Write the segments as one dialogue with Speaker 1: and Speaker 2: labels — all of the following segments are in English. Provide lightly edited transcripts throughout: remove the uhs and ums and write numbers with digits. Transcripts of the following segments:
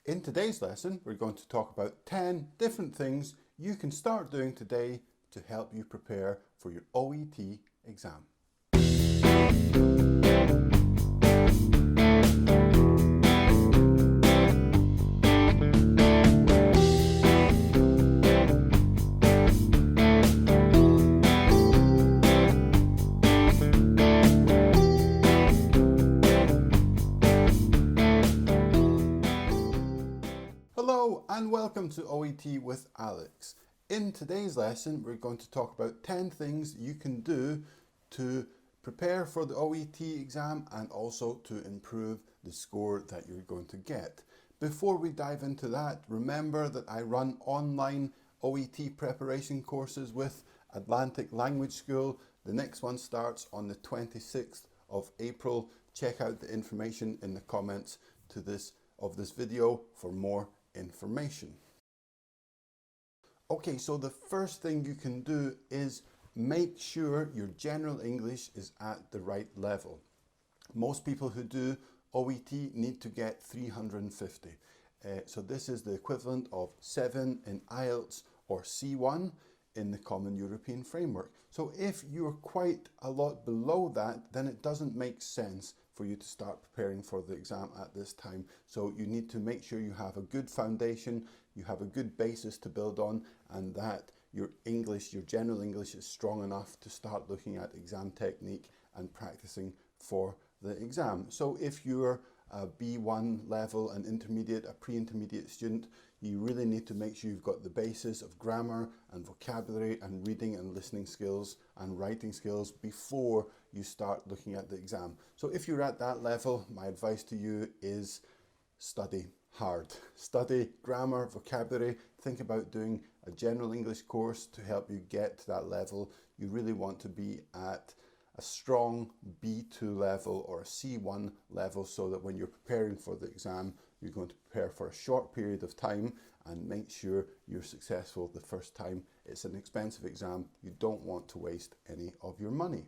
Speaker 1: In today's lesson, we're going to talk about 10 different things you can start doing today to help you prepare for your OET exam. Hello and welcome to OET with Alex. In today's lesson, we're going to talk about 10 things you can do to prepare for the OET exam and also to improve the score that you're going to get. Before we dive into that, remember that I run online OET preparation courses with Atlantic Language School. The next one starts on the 26th of April. Check out the information in the comments to this video for more information. Okay, so the first thing you can do is make sure your general English is at the right level. Most people who do OET need to get 350. So this is the equivalent of 7 in IELTS or C1 in the Common European Framework. So if you're quite a lot below that, then it doesn't make sense for you to start preparing for the exam at this time. So you need to make sure you have a good foundation, you have a good basis to build on, and that your English, your general English, is strong enough to start looking at exam technique and practicing for the exam. So if you're a B1 level, an intermediate, a pre-intermediate student, you really need to make sure you've got the basis of grammar and vocabulary and reading and listening skills and writing skills before you start looking at the exam. So if you're at that level, my advice to you is study hard. Study grammar, vocabulary. Think about doing a general English course to help you get to that level. You really want to be at a strong B2 level or a C1 level so that when you're preparing for the exam, you're going to prepare for a short period of time and make sure you're successful the first time. It's an expensive exam. You don't want to waste any of your money.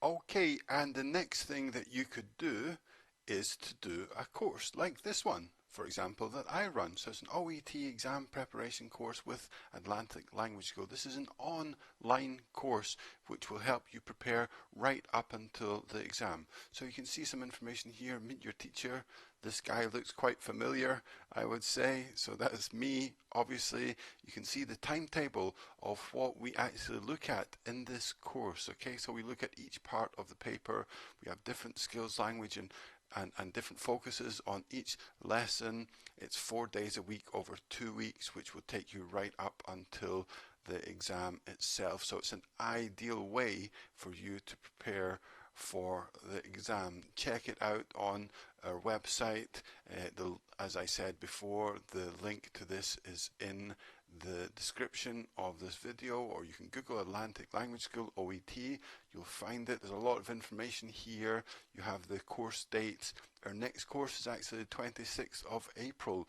Speaker 1: Okay, and the next thing that you could do is to do a course like this one, for example, that I run. So it's an OET exam preparation course with Atlantic Language School. This is an online course which will help you prepare right up until the exam. So you can see some information here. Meet your teacher. This guy looks quite familiar, I would say. So that is me. Obviously, you can see the timetable of what we actually look at in this course. Okay, so we look at each part of the paper. We have different skills, language, and different focuses on each lesson. It's 4 days a week over 2 weeks, which will take you right up until the exam itself. So it's an ideal way for you to prepare for the exam. Check it out on our website. As I said before, the link to this is in the description of this video, or you can Google Atlantic Language School OET. You'll find it. There's a lot of information here. You have the course dates. Our next course is actually the 26th of April,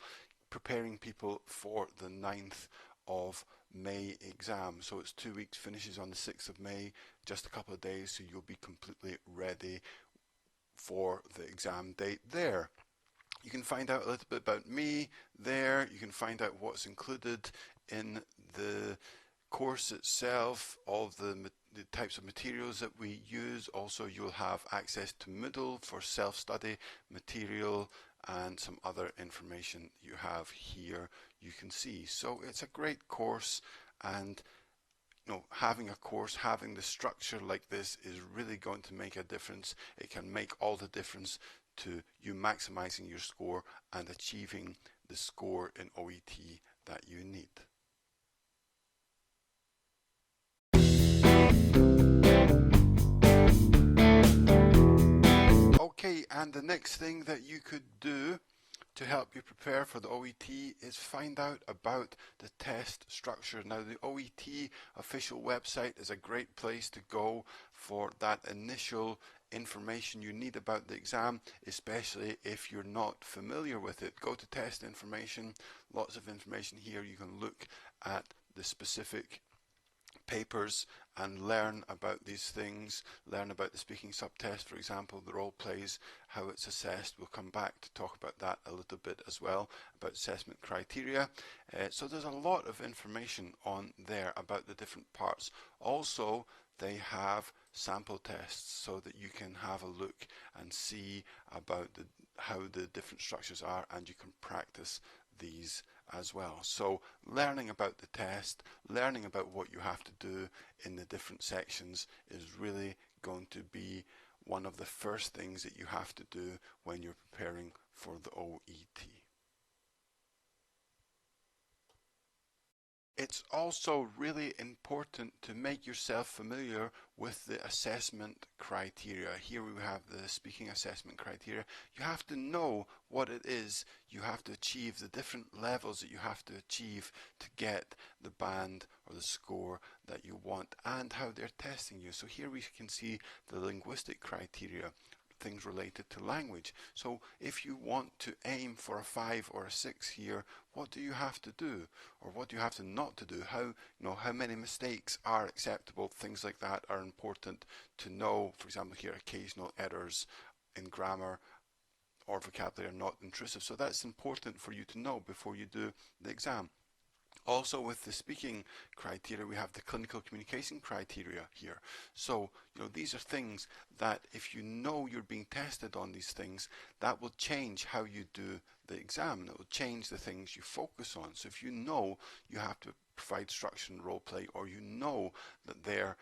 Speaker 1: preparing people for the 9th of May exam. So it's 2 weeks, finishes on the 6th of May, just a couple of days, so you'll be completely ready for the exam date there. You can find out a little bit about me there. You can find out what's included in the course itself, all the types of materials that we use. Also, you'll have access to Moodle for self-study material and some other information you have here you can see. So it's a great course, and having a course, having the structure like this is really going to make a difference. It can make all the difference to you maximizing your score and achieving the score in OET that you need. Okay, and the next thing that you could do to help you prepare for the OET is find out about the test structure. Now, the OET official website is a great place to go for that initial information you need about the exam, especially if you're not familiar with it. Go to test information, lots of information here. You can look at the specific papers and learn about these things, learn about the speaking subtest, for example, the role plays, how it's assessed. We'll come back to talk about that a little bit as well, about assessment criteria. So there's a lot of information on there about the different parts. Also, they have sample tests so that you can have a look and see about how the different structures are, and you can practice these as well. So learning about the test, learning about what you have to do in the different sections is really going to be one of the first things that you have to do when you're preparing for the OET. It's also really important to make yourself familiar with the assessment criteria. Here we have the speaking assessment criteria. You have to know what it is you have to achieve, the different levels that you have to achieve to get the band or the score that you want, and how they're testing you. So here we can see the linguistic criteria, things related to language. So if you want to aim for a 5 or a 6 here, what do you have to do, or what do you have to not to do? How many mistakes are acceptable? Things like that are important to know. For example, here occasional errors in grammar or vocabulary are not intrusive. So that's important for you to know before you do the exam. Also, with the speaking criteria, we have the clinical communication criteria here. So, these are things that if you know you're being tested on these things, that will change how you do the exam. It will change the things you focus on. So if you know you have to provide structure and role play, or you know that they're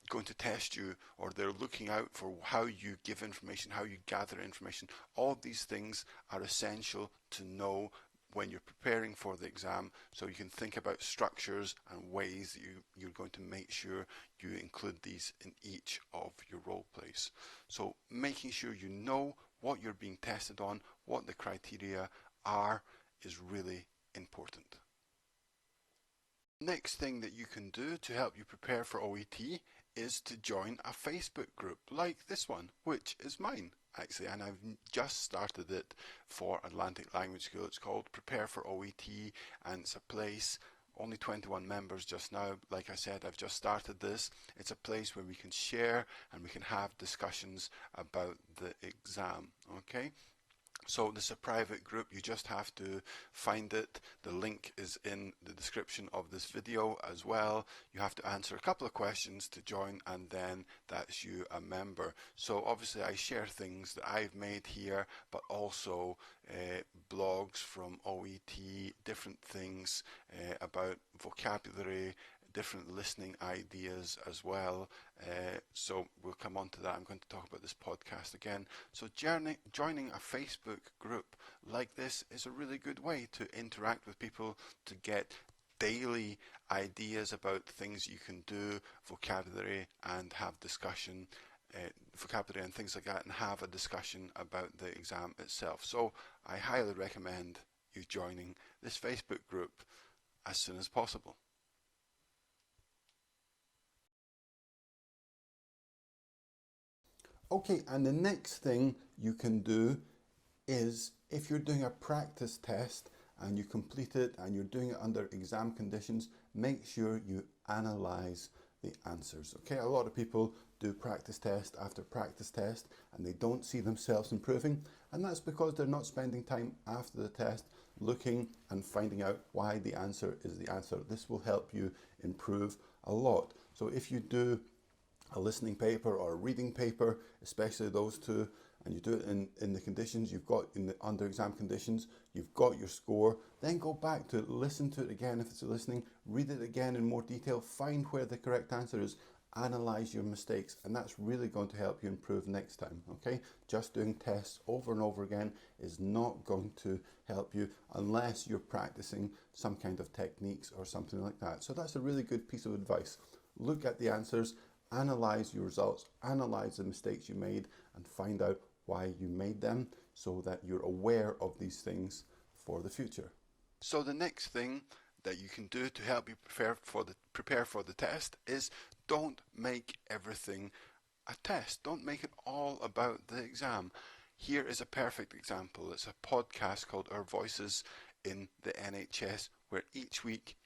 Speaker 1: going to test you, or they're looking out for how you give information, how you gather information, all these things are essential to know when you're preparing for the exam, so you can think about structures and ways that you're going to make sure you include these in each of your role plays. So making sure you know what you're being tested on, what the criteria are, is really important. Next thing that you can do to help you prepare for OET is to join a Facebook group like this one, which is mine actually, and I've just started it for Atlantic Language School. It's called Prepare for OET, and it's a place, only 21 members just now. Like I said, I've just started this. It's a place where we can share and we can have discussions about the exam, okay? So this is a private group. You just have to find it. The link is in the description of this video as well. You have to answer a couple of questions to join, and then that's you a member. So obviously I share things that I've made here, but also blogs from OET, different things about vocabulary, different listening ideas as well. So we'll come on to that. I'm going to talk about this podcast again. So joining a Facebook group like this is a really good way to interact with people, to get daily ideas about things you can do, vocabulary, and have discussion, vocabulary and things like that, and have a discussion about the exam itself. So I highly recommend you joining this Facebook group as soon as possible. Okay, and the next thing you can do is, if you're doing a practice test and you complete it and you're doing it under exam conditions, make sure you analyze the answers. Okay, a lot of people do practice test after practice test and they don't see themselves improving, and that's because they're not spending time after the test looking and finding out why the answer is the answer. This will help you improve a lot. So if you do a listening paper or a reading paper, especially those two, and you do it in the conditions you've got in the under exam conditions, you've got your score, then go back to it, listen to it again if it's a listening, read it again in more detail, find where the correct answer is, analyze your mistakes, and that's really going to help you improve next time, okay? Just doing tests over and over again is not going to help you unless you're practicing some kind of techniques or something like that. So that's a really good piece of advice. Look at the answers, analyze your results, analyze the mistakes you made, and find out why you made them, so that you're aware of these things for the future. So the next thing that you can do to help you prepare for the test is, don't make everything a test. Don't make it all about the exam. Here is a perfect example. It's a podcast called Our Voices in the NHS, where each week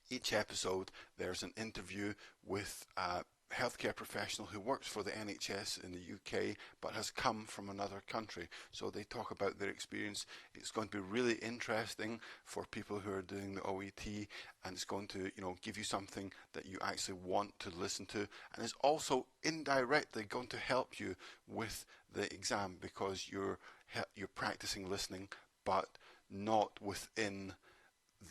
Speaker 1: Each episode, there's an interview with a healthcare professional who works for the NHS in the UK but has come from another country. So they talk about their experience. It's going to be really interesting for people who are doing the OET, and it's going to, give you something that you actually want to listen to, and it's also indirectly going to help you with the exam because you're practicing listening, but not within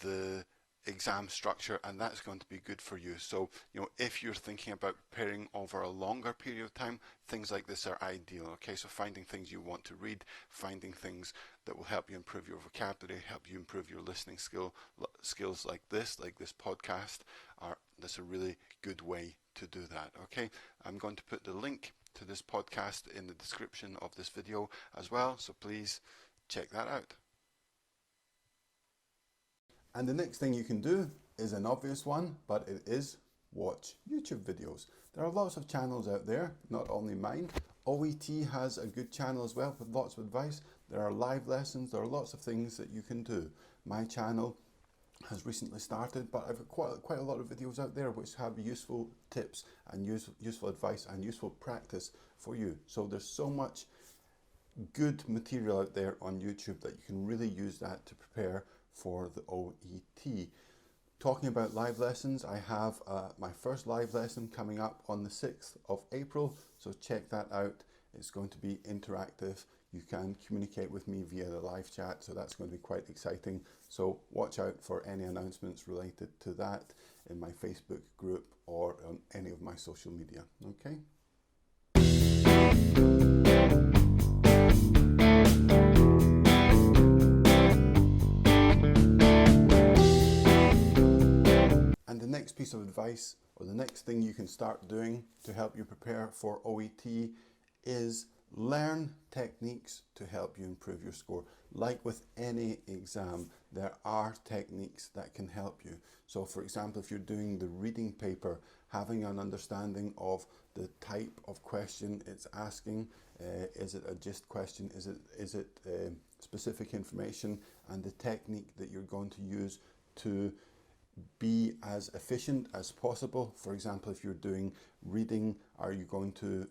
Speaker 1: the exam structure, and that's going to be good for you. So, if you're thinking about preparing over a longer period of time, things like this are ideal. Okay, so finding things you want to read, finding things that will help you improve your vocabulary, help you improve your listening skills like this podcast, that's a really good way to do that. Okay, I'm going to put the link to this podcast in the description of this video as well, so please check that out. And the next thing you can do is an obvious one, but it is watch YouTube videos. There are lots of channels out there, not only mine. OET has a good channel as well with lots of advice. There are live lessons, there are lots of things that you can do. My channel has recently started, but I've got quite a lot of videos out there which have useful tips and useful advice and useful practice for you. So there's so much good material out there on YouTube that you can really use that to prepare for the OET. Talking about live lessons, I have my first live lesson coming up on the 6th of April, so check that out. It's going to be interactive. You can communicate with me via the live chat, so that's going to be quite exciting. So watch out for any announcements related to that in my Facebook group or on any of my social media. Okay? And the next piece of advice, or the next thing you can start doing to help you prepare for OET, is learn techniques to help you improve your score. Like with any exam, there are techniques that can help you. So for example, if you're doing the reading paper, having an understanding of the type of question it's asking, is it a gist question, is it specific information, and the technique that you're going to use to be as efficient as possible. For example, if you're doing reading, are you going to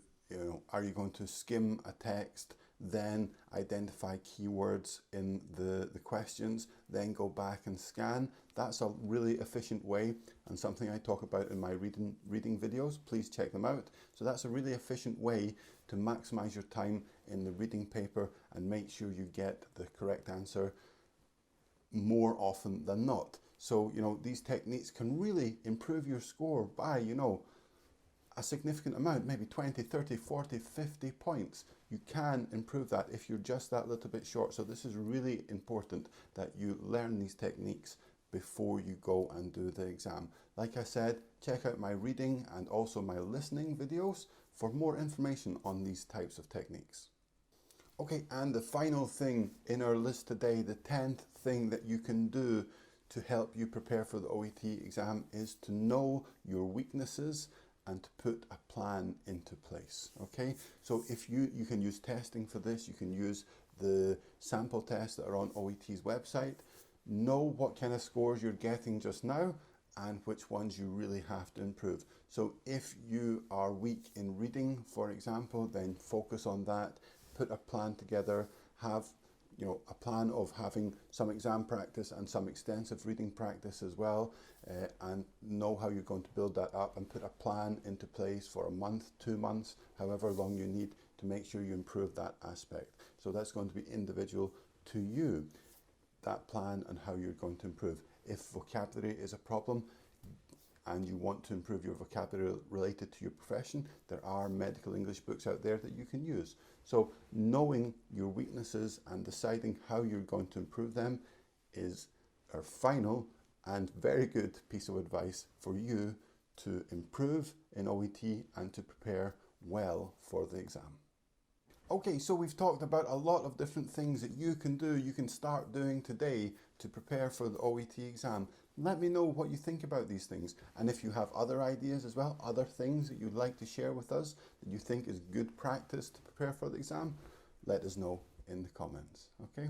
Speaker 1: skim a text, then identify keywords in the questions, then go back and scan? That's a really efficient way, and something I talk about in my reading videos. Please check them out. So that's a really efficient way to maximize your time in the reading paper and make sure you get the correct answer more often than not. So, these techniques can really improve your score by, a significant amount, maybe 20, 30, 40, 50 points. You can improve that if you're just that little bit short. So this is really important that you learn these techniques before you go and do the exam. Like I said, check out my reading and also my listening videos for more information on these types of techniques. Okay, and the final thing in our list today, the 10th thing that you can do to help you prepare for the OET exam, is to know your weaknesses and to put a plan into place. Okay, so if you can use testing for this, you can use the sample tests that are on OET's website. Know what kind of scores you're getting just now and which ones you really have to improve. So if you are weak in reading, for example, then focus on that. Put a plan together, have a plan of having some exam practice and some extensive reading practice as well, and know how you're going to build that up, and put a plan into place for a month, 2 months, however long you need to make sure you improve that aspect. So that's going to be individual to you, that plan and how you're going to improve. If vocabulary is a problem and you want to improve your vocabulary related to your profession, there are medical English books out there that you can use. So knowing your weaknesses and deciding how you're going to improve them is our final and very good piece of advice for you to improve in OET and to prepare well for the exam. Okay, so we've talked about a lot of different things that you can do, you can start doing today to prepare for the OET exam. Let me know what you think about these things, and if you have other ideas as well, other things that you'd like to share with us that you think is good practice to prepare for the exam, let us know in the comments. Okay,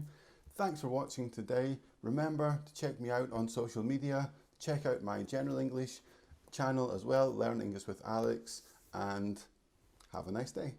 Speaker 1: thanks for watching today. Remember to check me out on social media, check out my General English channel as well, Learn English with Alex, and have a nice day.